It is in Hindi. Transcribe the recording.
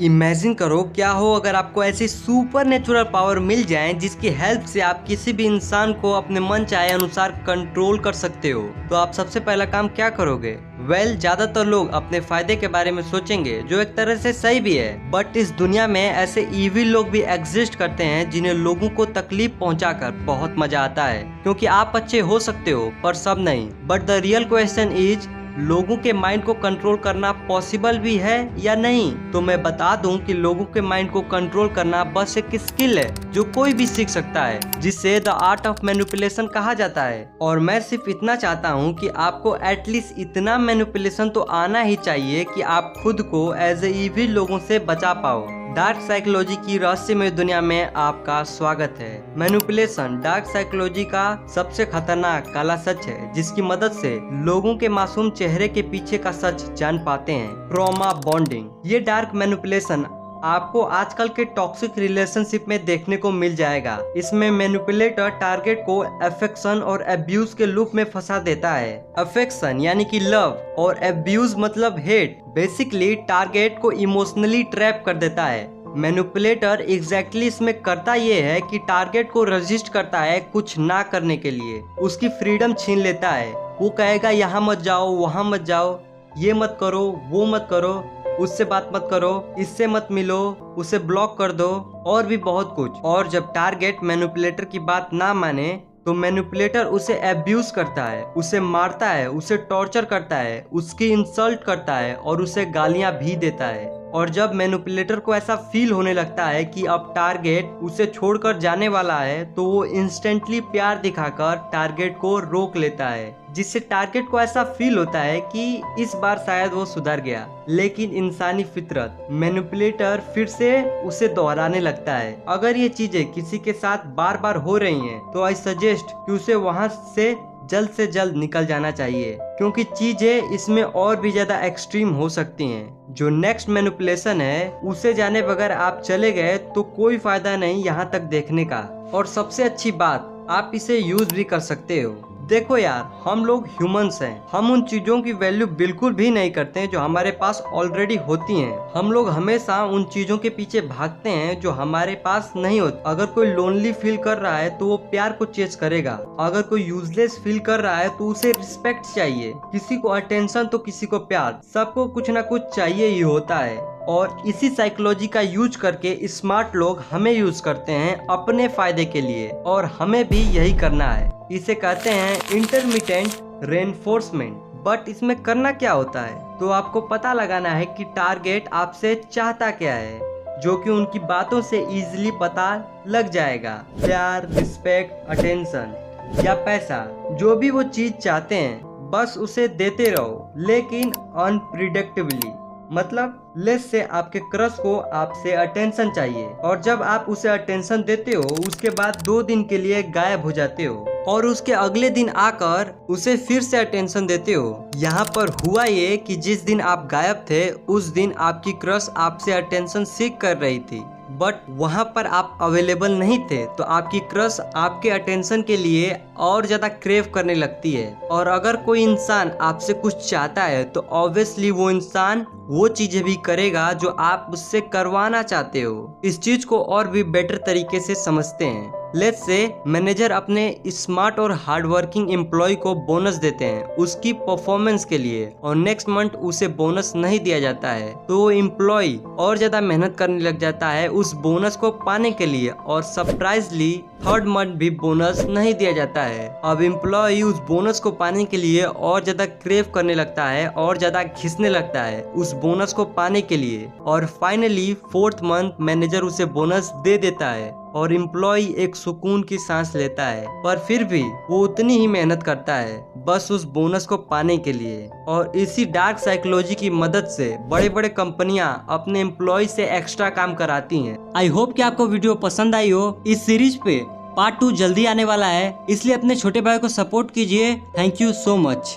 इमेजिन करो क्या हो अगर आपको ऐसी सुपर नेचुरल पावर मिल जाए जिसकी हेल्प से आप किसी भी इंसान को अपने मन चाहे अनुसार कंट्रोल कर सकते हो, तो आप सबसे पहला काम क्या करोगे? ज्यादातर लोग अपने फायदे के बारे में सोचेंगे, जो एक तरह से सही भी है। बट इस दुनिया में ऐसे इविल लोग भी एग्जिस्ट करते हैं जिन्हें लोगों को तकलीफ पहुंचाकर बहुत मजा आता है, क्योंकि आप अच्छे हो सकते हो पर सब नहीं। But the real question is, लोगों के माइंड को कंट्रोल करना पॉसिबल भी है या नहीं? तो मैं बता दूं कि लोगों के माइंड को कंट्रोल करना बस एक स्किल है जो कोई भी सीख सकता है, जिसे द आर्ट ऑफ मैनिपुलेशन कहा जाता है। और मैं सिर्फ इतना चाहता हूं कि आपको एटलीस्ट इतना मैनिपुलेशन तो आना ही चाहिए कि आप खुद को एज ए इविल लोगों से बचा पाओ। डार्क साइकोलॉजी की रहस्यमय दुनिया में आपका स्वागत है। मैनिपुलेशन डार्क साइकोलॉजी का सबसे खतरनाक काला सच है, जिसकी मदद से लोगों के मासूम चेहरे के पीछे का सच जान पाते हैं। Trauma bonding. ये डार्क मैनिपुलेशन आपको आजकल के टॉक्सिक रिलेशनशिप में देखने को मिल जाएगा। इसमें मैनिपुलेटर टारगेट को अफेक्शन और अब्यूज के लूप में फंसा देता है। अफेक्शन यानी कि लव और अब्यूज मतलब हेट। बेसिकली टारगेट को इमोशनली ट्रैप कर देता है। मैनिपुलेटर एग्जैक्टली इसमें करता ये है कि टारगेट को रजिस्ट करता है कुछ ना करने के लिए, उसकी फ्रीडम छीन लेता है। वो कहेगा यहाँ मत जाओ, वहाँ मत जाओ, ये मत करो, वो मत करो, उससे बात मत करो, इससे मत मिलो, उसे ब्लॉक कर दो और भी बहुत कुछ। और जब टारगेट मैनिपुलेटर की बात ना माने तो मैनिपुलेटर उसे अब्यूज करता है, उसे मारता है, उसे टॉर्चर करता है, उसकी इंसल्ट करता है और उसे गालियां भी देता है। और जब मैनिपुलेटर को ऐसा फील होने लगता है कि अब टारगेट उसे छोड़कर जाने वाला है, तो वो इंस्टेंटली प्यार दिखाकर टारगेट को रोक लेता है, जिससे टारगेट को ऐसा फील होता है कि इस बार शायद वो सुधर गया। लेकिन इंसानी फितरत, मैनिपुलेटर फिर से उसे दोहराने लगता है। अगर ये चीजें किसी के साथ बार बार हो रही हैं, तो आई सजेस्ट कि उसे वहां से जल्द निकल जाना चाहिए, क्योंकि चीजें इसमें और भी ज्यादा एक्सट्रीम हो सकती हैं। जो नेक्स्ट मैनिपुलेशन है, उसे जाने बगैर आप चले गए तो कोई फायदा नहीं यहाँ तक देखने का। और सबसे अच्छी बात, आप इसे यूज भी कर सकते हो। देखो यार, हम लोग ह्यूमंस हैं, हम उन चीजों की वैल्यू बिल्कुल भी नहीं करते हैं जो हमारे पास ऑलरेडी होती हैं। हम लोग हमेशा उन चीजों के पीछे भागते हैं जो हमारे पास नहीं होती। अगर कोई लोनली फील कर रहा है तो वो प्यार को चेस करेगा। अगर कोई यूजलेस फील कर रहा है तो उसे रिस्पेक्ट चाहिए। किसी को अटेंशन तो किसी को प्यार, सबको कुछ ना कुछ चाहिए ही होता है। और इसी साइकोलॉजी का यूज करके स्मार्ट लोग हमें यूज करते हैं अपने फायदे के लिए, और हमें भी यही करना है। इसे कहते हैं इंटरमिटेंट रेनफोर्समेंट। बट इसमें करना क्या होता है? तो आपको पता लगाना है कि टारगेट आपसे चाहता क्या है, जो कि उनकी बातों से इजीली पता लग जाएगा। प्यार, रिस्पेक्ट, अटेंशन या पैसा, जो भी वो चीज चाहते हैं, बस उसे देते रहो, लेकिन अनप्रिडिक्टेबली। मतलब लेट्स से आपके क्रश को आपसे अटेंशन चाहिए, और जब आप उसे अटेंशन देते हो, उसके बाद 2 दिन के लिए गायब हो जाते हो, और उसके अगले दिन आकर उसे फिर से अटेंशन देते हो। यहाँ पर हुआ ये कि जिस दिन आप गायब थे, उस दिन आपकी क्रश आपसे अटेंशन सीख कर रही थी, बट वहाँ पर आप अवेलेबल नहीं थे, तो आपकी क्रश आपके अटेंशन के लिए और ज्यादा क्रेव करने लगती है। और अगर कोई इंसान आपसे कुछ चाहता है तो ऑब्वियसली वो इंसान वो चीजें भी करेगा जो आप उससे करवाना चाहते हो। इस चीज को और भी बेटर तरीके से समझते हैं। लेट्स से मैनेजर अपने स्मार्ट और हार्ड वर्किंग एम्प्लॉय को बोनस देते हैं उसकी परफॉर्मेंस के लिए, और नेक्स्ट मंथ उसे बोनस नहीं दिया जाता है, तो वो एम्प्लॉय और ज्यादा मेहनत करने लग जाता है उस बोनस को पाने के लिए, और सरप्राइजली 3rd मंथ भी बोनस नहीं दिया जाता है। अब एम्प्लॉय उस बोनस को पाने के लिए और ज्यादा क्रेव करने लगता है और ज्यादा घिसने लगता है उस बोनस को पाने के लिए, और फाइनली 4th मंथ मैनेजर उसे बोनस दे देता है और एम्प्लॉय एक सुकून की सांस लेता है। पर फिर भी वो उतनी ही मेहनत करता है बस उस बोनस को पाने के लिए। और इसी डार्क साइकोलॉजी की मदद से बड़े बड़े कंपनियां अपने एम्प्लॉय से एक्स्ट्रा काम कराती हैं। आई होप कि आपको वीडियो पसंद आई हो। इस सीरीज पे पार्ट 2 जल्दी आने वाला है, इसलिए अपने छोटे भाई को सपोर्ट कीजिए। Thank you so much.